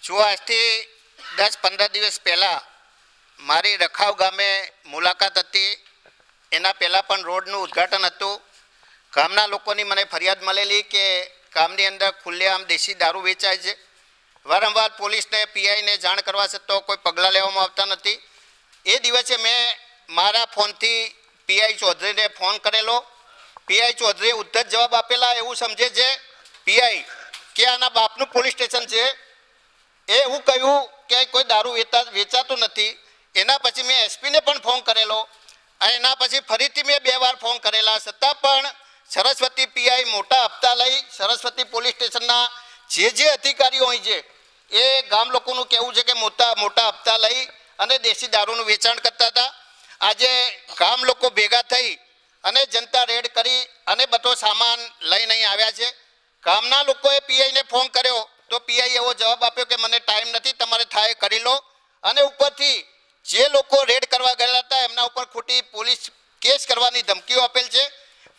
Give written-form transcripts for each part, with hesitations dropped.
જો આજથી 10-15 દિવસ પહેલાં મારી રખાવ ગામે મુલાકાત હતી. એના પહેલાં પણ રોડનું ઉદ્ઘાટન હતું. ગામના લોકોની મને ફરિયાદ મળેલી કે ગામની અંદર ખુલ્લેઆમ દેશી દારૂ વેચાય છે. વારંવાર પોલીસને પીઆઈને જાણ કરવા છતાં કોઈ પગલાં લેવામાં આવતા નથી. એ દિવસે મેં મારા ફોનથી પીઆઈ ચૌધરીને ફોન કરેલો. પીઆઈ ચૌધરીએ ઉદ્ધત જવાબ આપેલા. એવું સમજે છે પીઆઈ કે આના બાપનું પોલીસ સ્ટેશન છે. એ એવું કહ્યું કે કોઈ દારૂ વેચાતું નથી. એના પછી મેં એસપીને પણ ફોન કરેલો. અને એના પછી ફરીથી મેં 2 વાર ફોન કરેલા. છતાં પણ સરસ્વતી પીઆઈ મોટા હપ્તા લઈ સરસ્વતી પોલીસ સ્ટેશનના જે અધિકારીઓ હોય છે એ ગામ લોકોનું કહેવું છે કે મોટા હપ્તા લઈ અને દેશી દારૂનું વેચાણ કરતા હતા. આજે ગામ લોકો ભેગા થઈ અને જનતા રેડ કરી અને બધો સામાન લઈને અહીં આવ્યા છે. ગામના લોકોએ પીઆઈને ફોન કર્યો તો પીઆઈ એવો જવાબ આપ્યો કે મને ટાઈમ નથી, તમારે થાય કરી લો. અને ઉપરથી જે લોકો રેડ કરવા ગયેલા હતા એમના ઉપર ખોટી પોલીસ કેસ કરવાની ધમકીઓ આપેલ છે.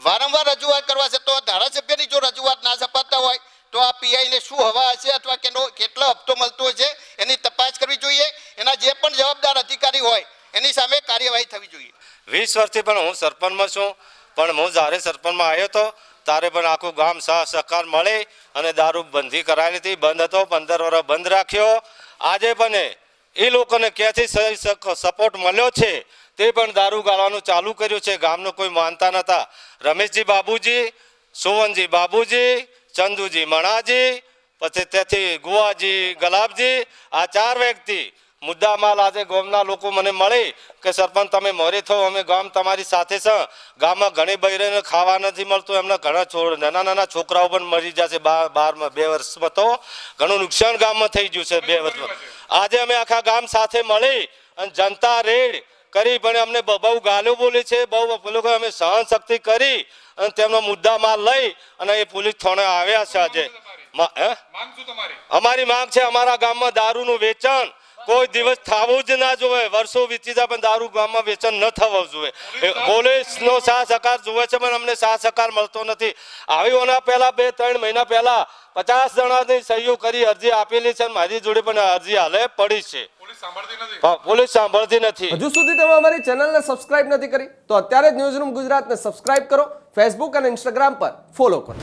વારંવાર રજૂઆત કરવા છે તો ધારાસભ્યની જો રજૂઆત ના સપાતા હોય તો આ પીઆઈને શું હવા હશે અથવા કેટલો હપ્તો મળતો હશે એની તપાસ કરવી જોઈએ. એના જે પણ જવાબદાર અધિકારી હોય એની સામે કાર્યવાહી થવી જોઈએ. 20 વર્ષથી પણ હું સરપંચમાં છું, પણ હું જ્યારે સરપંચમાં આવ્યો હતો ત્યારે પણ આખું ગામ સહકાર મળે અને દારૂ બંધી કરાયેલી હતી. બંધ હતો, 15 વર્ષ બંધ રાખ્યો. આજે પણ એ લોકોને ક્યાંથી સપોર્ટ મળ્યો છે તે પણ દારૂ ગાળવાનું ચાલુ કર્યું છે. ગામનો કોઈ માનતા નહોતા. રમેશજી બાબુજી, સોવનજી બાબુજી, ચંદુજી મણાજી, પછી ત્યાંથી ગુવાજી, ગલાબજી, આ 4 વ્યક્તિ મુદ્દામાલ આજે ગામના લોકો મને મળે કે સરપંચ તમે મોરે થો, અમે ગામ તમારી સાથે છે. ગામમાં ઘણી બૈરાને ખાવા નથી મળતું. એમના ઘણા નાના છોકરાઓ પણ મરી જશે 2 વર્ષમાં. તો ઘણું નુકસાન ગામમાં થઈ ગયું છે 2 વર્ષમાં. આજે અમે આખા ગામ સાથે મળી અને જનતા રેડ કરી પણ અમને બહુ ગાળો બોલી છે. બહુ લોકો અમે સહન શક્તિ કરી અને તેમનો મુદ્દા માલ લઈ અને એ પોલીસ થાણે આવ્યા છે. આજે અમારી માંગ છે અમારા ગામમાં દારૂનું વેચાણ કોઈ દિવસ થવું જ ના જોઈએ. વર્ષો વીતી જાય પણ દારૂ ગામમાં વેચાણ ન થવું જોઈએ. પોલીસનો સાથ સહકાર જોવે છે પણ અમને સાથ સહકાર મળતો નથી. આવીઓના પહેલા 2-3 મહિના પહેલા 50 જણાની સહીઓ કરી અરજી આપેલી છે. મારી જોડે પણ અરજી હાલે પડી છે. પોલીસ સાંભળતી નથી. હજુ સુધી તમે અમારી ચેનલને સબસ્ક્રાઇબ નથી કરી તો અત્યારે જ ન્યૂઝરૂમ ગુજરાતને સબસ્ક્રાઇબ કરો. ફેસબુક અને ઇન્સ્ટાગ્રામ પર ફોલો કરો.